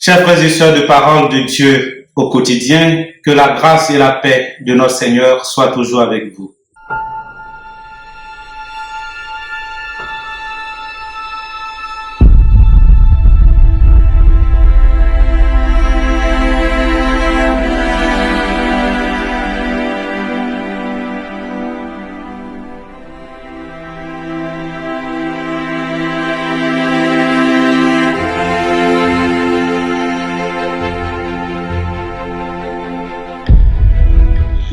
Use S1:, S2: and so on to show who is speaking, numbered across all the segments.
S1: Chers frères et sœurs de parole de Dieu au quotidien, que la grâce et la paix de notre Seigneur soient toujours avec vous.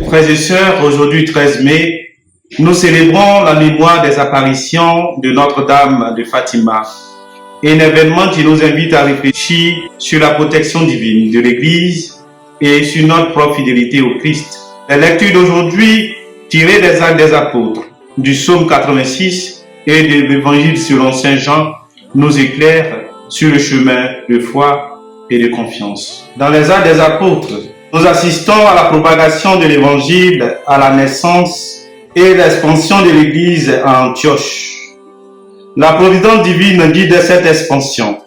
S1: Frères et sœurs, aujourd'hui 13 mai, nous célébrons la mémoire des apparitions de Notre-Dame de Fatima, un événement qui nous invite à réfléchir sur la protection divine de l'Église et sur notre propre fidélité au Christ. La lecture d'aujourd'hui, tirée des Actes des Apôtres, du psaume 86 et de l'Évangile selon Saint Jean, nous éclaire sur le chemin de foi et de confiance. Dans les Actes des Apôtres, nous assistons à la propagation de l'Évangile, à la naissance et l'expansion de l'Église à Antioche. La providence divine guide cette expansion,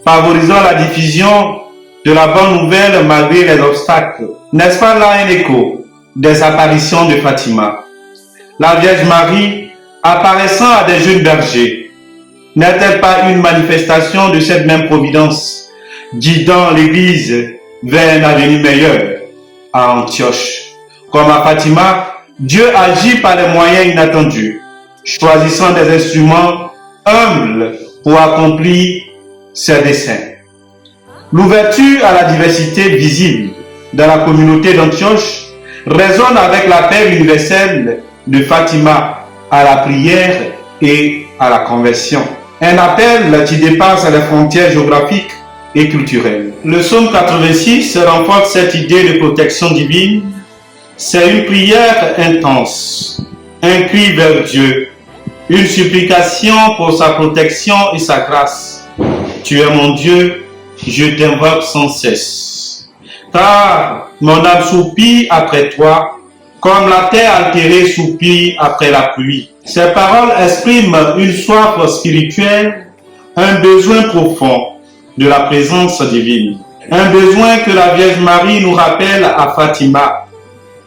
S1: favorisant la diffusion de la bonne nouvelle malgré les obstacles. N'est-ce pas là un écho des apparitions de Fatima? La Vierge Marie apparaissant à des jeunes bergers, n'est-elle pas une manifestation de cette même providence, guidant l'Église vers un avenir meilleur à Antioche? Comme à Fatima, Dieu agit par les moyens inattendus, choisissant des instruments humbles pour accomplir ses desseins. L'ouverture à la diversité visible dans la communauté d'Antioche résonne avec l'appel universel de Fatima à la prière et à la conversion. Un appel qui dépasse les frontières géographiques et culturelle. Le psaume 86 renforce cette idée de protection divine. C'est une prière intense, un cri vers Dieu, une supplication pour sa protection et sa grâce. Tu es mon Dieu, je t'invoque sans cesse. Car mon âme soupire après toi, comme la terre altérée soupire après la pluie. Ces paroles expriment une soif spirituelle, un besoin profond de la présence divine. Un besoin que la Vierge Marie nous rappelle à Fatima,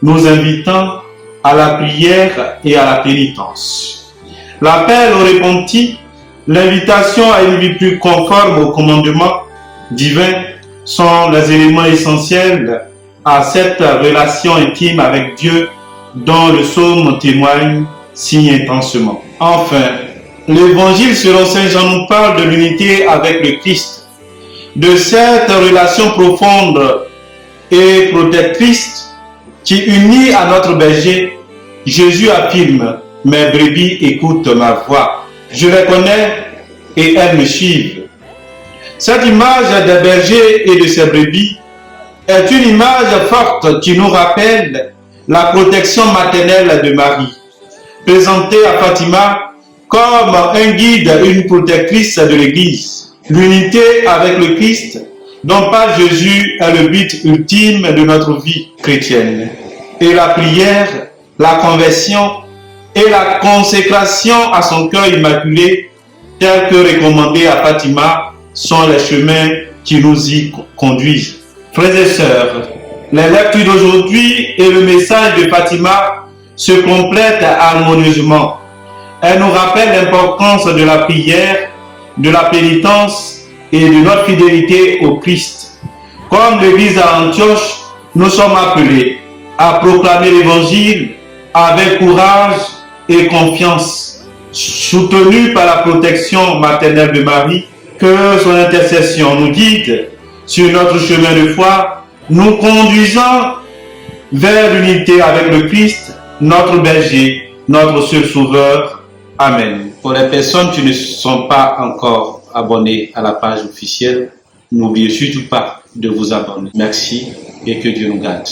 S1: nous invitant à la prière et à la pénitence. L'appel au repenti, l'invitation à une vie plus conforme au commandement divin sont les éléments essentiels à cette relation intime avec Dieu dont le psaume témoigne si intensement. Enfin, l'Évangile selon Saint Jean nous parle de l'unité avec le Christ, de cette relation profonde et protectrice qui unit à notre berger. Jésus affirme: mes brebis écoutent ma voix, je les connais et elles me suivent. Cette image des bergers et de ses brebis est une image forte qui nous rappelle la protection maternelle de Marie, présentée à Fatima comme un guide et une protectrice de l'Église. L'unité avec le Christ, dont par Jésus est le but ultime de notre vie chrétienne. Et la prière, la conversion et la consécration à son cœur immaculé, tel que recommandé à Fatima, sont les chemins qui nous y conduisent. Frères et sœurs, les lectures d'aujourd'hui et le message de Fatima se complètent harmonieusement. Elles nous rappellent l'importance de la prière, de la pénitence et de notre fidélité au Christ. Comme l'Église à Antioche, nous sommes appelés à proclamer l'Évangile avec courage et confiance, soutenus par la protection maternelle de Marie. Que son intercession nous guide sur notre chemin de foi, nous conduisant vers l'unité avec le Christ, notre berger, notre seul sauveur. Amen. Pour les personnes qui ne sont pas encore abonnées à la page officielle, n'oubliez surtout pas de vous abonner. Merci et que Dieu nous garde.